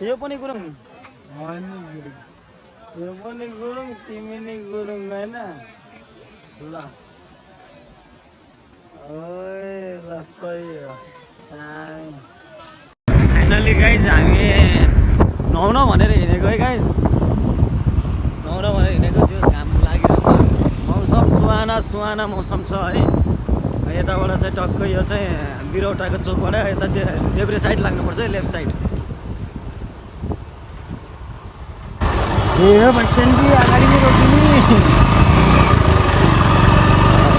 यो पनि गुरुङ यो पनि गुरुङ तिमी नि गुरुङ हैन ल ओए ल सही हो फाइनली गाइज हामी नुहाउन भनेर हिँडेको है गाइज नुहाउन भनेर हिँडेको जोस घाम लागिरहेछ मौसम सुहाना मौसम छ है यताबाट चाहिँ टक्कै यो चाहिँ बिरौटाको चोकबाट यता देब्रे साइड लाग्नुपर्छ है लेफ्ट साइड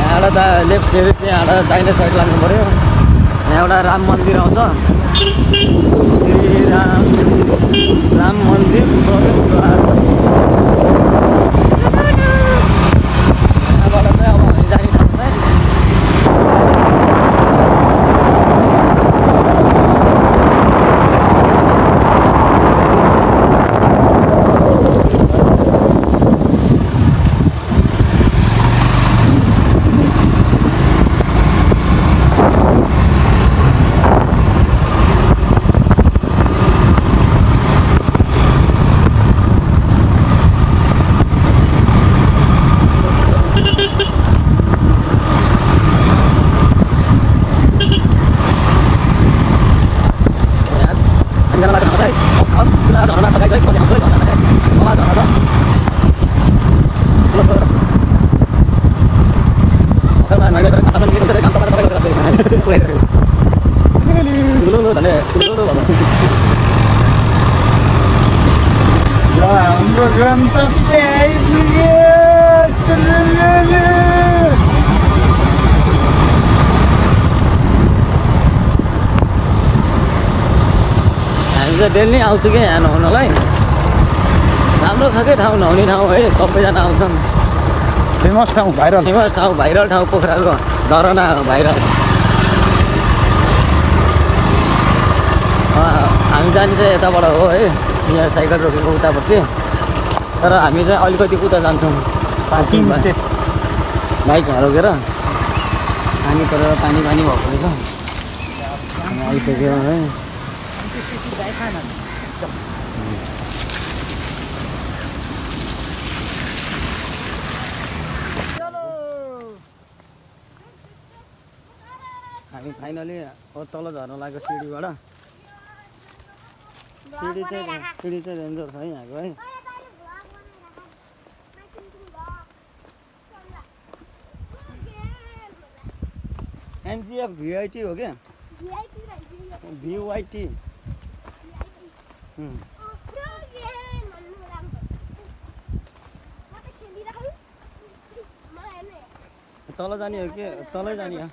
यहाँबाट लेफ्ट साइड चाहिँ यहाँबाट दाहिने साइड लाग्नु पऱ्यो यहाँ एउटा राम मन्दिर आउँछ श्री राम मन्दिर प्रवेशद्वार यहाँबाट चाहिँ अब हामी जाने हाम्रो गन्तव्य आइपुग्यो हामी चाहिँ डेली आउँछु कि यहाँ नुहाउनलाई राम्रो छ कि ठाउँ नुहाउने ठाउँ है सबैजना आउँछन् फेमस ठाउँ भाइरल ठाउँ पोखराको झरना भाइरल हामी जाने चाहिँ यताबाट हो है यहाँ साइकल रोकेको उतापट्टि तर हामी चाहिँ अलिकति उता जान्छौँ बाइक रोकेर पानी परेर पानी भएको रहेछ आइसक्यो है हामी फाइनली तल झर्न लाग्यो सिडीबाट सिडी चाहिँ रेन्जर छ है यहाँको है एनजिएफ भिआइटी हो क्या भिवाइटी तल जाने हो कि तलै जाने हो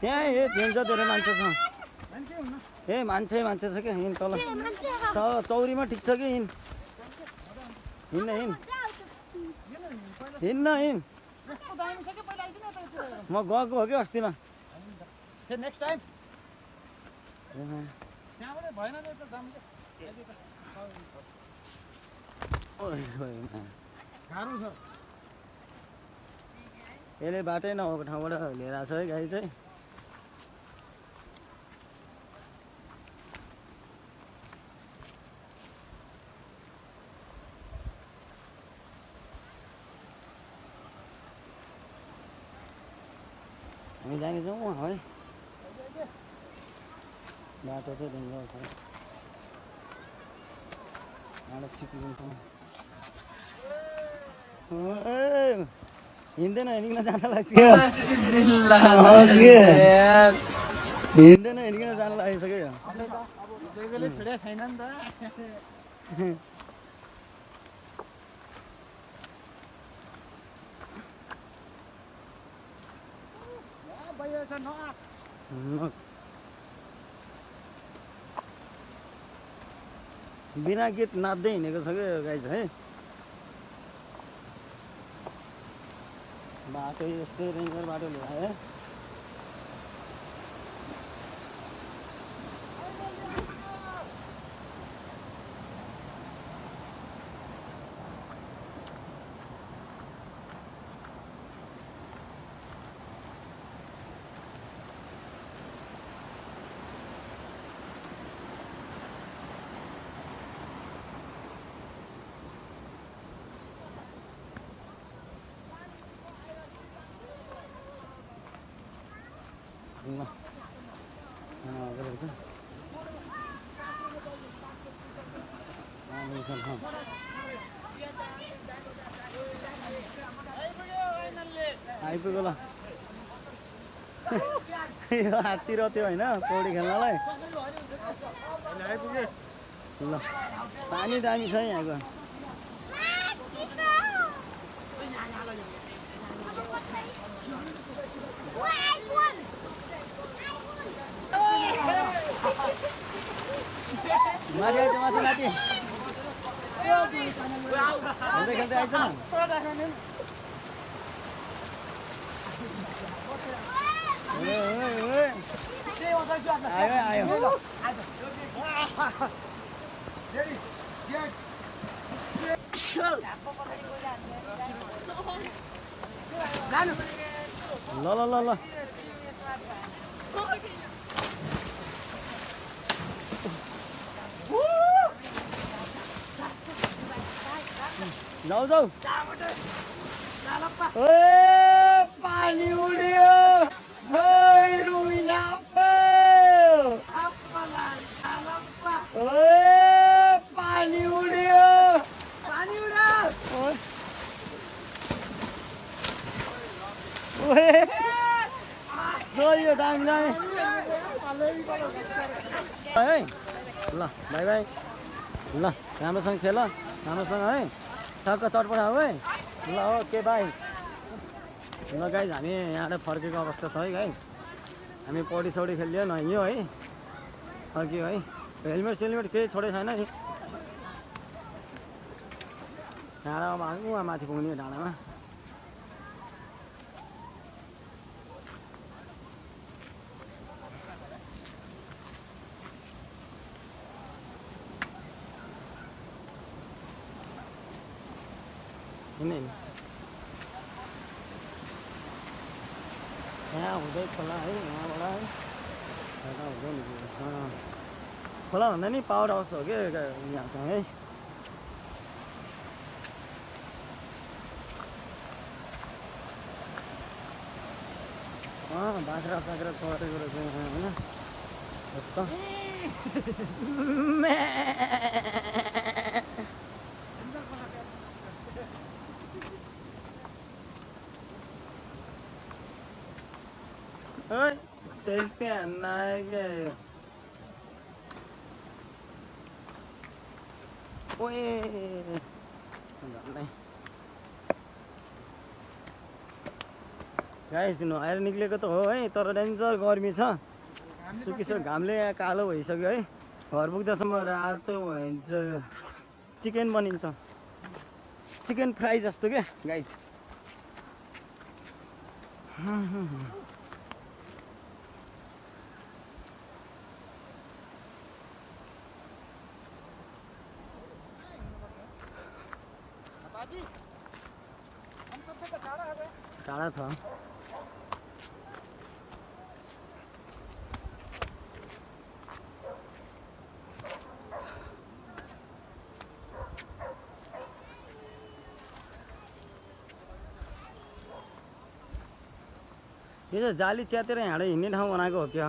त्यहाँ हिँड्छ धेरै मान्छे छ मान्छे छ क्या हिँड तल चौरीमा ठिक छ कि हिँड्न म गएको हो कि अस्तिमा नेक्स्ट टाइम यसले बाटै नभएको ठाउँबाट लिएर आएको छ है गाडी चाहिँ हामी जानेछौँ है बाटो चाहिँ ढुङ्गा छ यहाँबाट छिपिन्छ हिँड्दैन हिँडिकन जान लागिसक्यो हिँड्दैन हिँडिकन जान लागिसक्यो छैन नि त बिना गीत नाच्दै हिँडेको छ क्या गाइस है बाटो यस्तै रेन्जर बाटो ल्याए भएको रहेछ आइपुग्यो ल यो हात्ती रह्यो होइन पौडी खेल्नलाई ल पानी दामी छ है यहाँको माथि आइज माथि माथि खेल्दै खेल्दै आइज न आयो आयो ल ल ल ल जाऊ जाऊ पानी उड्यो पानी उड्यो यो दामी दामी है ल भाइ भाइ ल राम्रोसँग खेल राम्रोसँग है ठक्क चटपट आऊ है ल ओके बाई ल गाइज हामी यहाँबाट फर्केको अवस्था छ है गाइज हामी पौडी सौडी खेलियो नुहाइयो है फर्कियो है हेलमेट सेलमेट केही छोडेको छैन है डाँडामा उहाँ माथि पुग्ने डाँडामा यहाँ हुँदै खोला है यहाँबाट है हुँदै निस्केको छ खोला भन्दा नि पावर हाउस हो कि यहाँ छ है बाख्रा साख्रा चढेको रहेछ यहाँ होइन जस्तो सेल्फी हान्न आयो क्या ओए गाइस नुहाएर निक्लेको त हो है तर डेन्जर गर्मी छ सुकिसक्यो घामले यहाँ कालो भइसक्यो है घर पुग्दासम्म रातो भइन्छ चिकन बनिन्छ चिकन फ्राई जस्तो क्या गाइस टाढा छ यो चाहिँ जाली च्यातेर हिँडेर हिँड्ने ठाउँ बनाएको हो क्या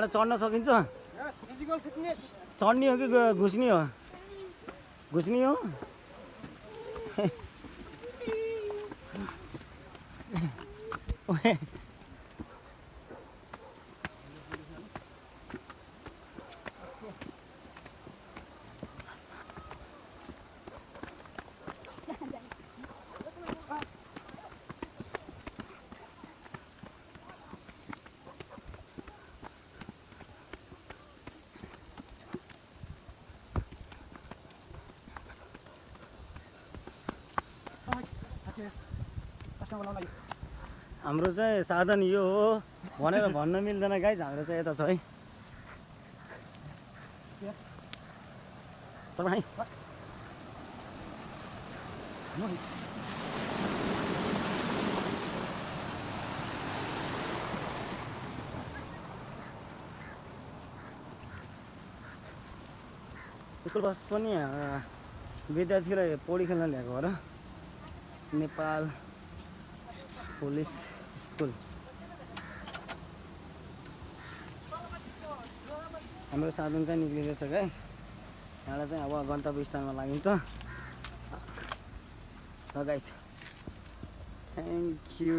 यहाँ चढ्न सकिन्छ चढ्ने हो कि घुस्ने हो घुस्ने हो हाम्रो चाहिँ साधन यो हो भनेर भन्न मिल्दैन गाइस हाम्रो चाहिँ यता छ है तपाईँ स्कुल बस पनि विद्यार्थीलाई पौडी खेल्न ल्याएको हो र नेपाल पुलिस स्कुल हाम्रो साधन चाहिँ निक्लिँदैछ गाइस यहाँबाट चाहिँ अब गन्तव्य स्थानमा लागिन्छ ल गाइस थ्याङ्क यू